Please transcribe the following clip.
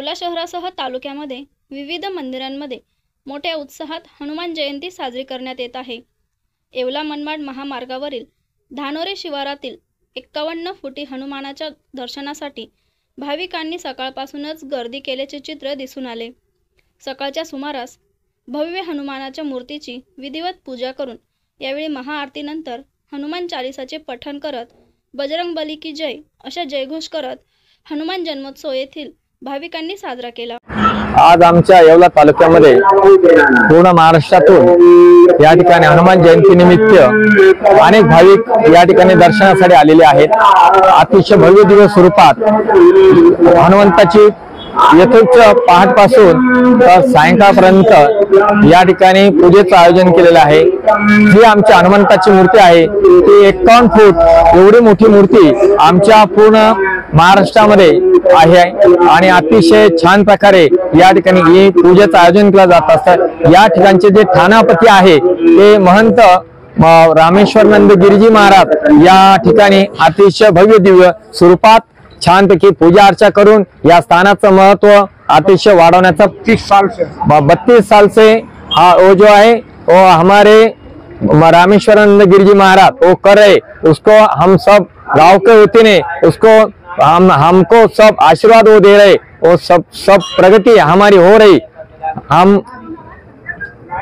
येवला शहरासह तालुक्यामध्ये विविध मंदिरांमध्ये मोठ्या उत्साहात हनुमान जयंती साजरी करण्यात येत आहे। येवला मनमाड महामार्गावरील धानोरे शिवारातील 51 फुटी हनुमानाच्या दर्शनासाठी भाविकांनी सकाळपासूनच गर्दी केल्याचे चित्र दिसून आले। सकाळच्या सुमारास भव्य हनुमानाच्या मूर्तीची विधिवत पूजा करून यावेळी महाआरतीनंतर हनुमान चालीसाचे पठण करत बजरंगबली की जय अशा जयघोष करत हनुमान जन्मोत्सव येथील भाविकांनी साजरा केला। आज आमच्या येवला तालुक्यामध्ये पूर्ण महाराष्ट्रातून या ठिकाणी हनुमान जयंती निमित्त अनेक भाविक या ठिकाणी दर्शनासाठी आलेले आहेत। अतिशय भव्य दिवस स्वरूपात हनुमंताची येथून पहाटपासून तर सायंकाळपर्यंत या ठिकाणी पूजेचं आयोजन केलेलं आहे। जी आमच्या हनुमंताची मूर्ती आहे ती 51 फूट एवढी मोठी मूर्ती आमच्या पूर्ण महाराष्ट्रामध्ये आहे आणि अतिशय छान प्रकारे या ठिकाणी ही पूजेचं आयोजन केलं जात असतं। या ठिकाणचे जे ठाणापती आहे ते महंत रामेश्वरानंद गिरीजी महाराज या ठिकाणी अतिशय भव्य दिव्य स्वरूपात छानपैकी पूजा अर्चा करून या स्थानाचं महत्व अतिशय वाढवण्याचा 32 साल से वो जो है वो हमारे रामेश्वरानंद गिरीजी महाराज वो कर रहे, उसको हम सब गांव के होते ने उसको हमको सब आशीर्वाद वो दे रहे, वो सब प्रगति हमारी हो रही। हम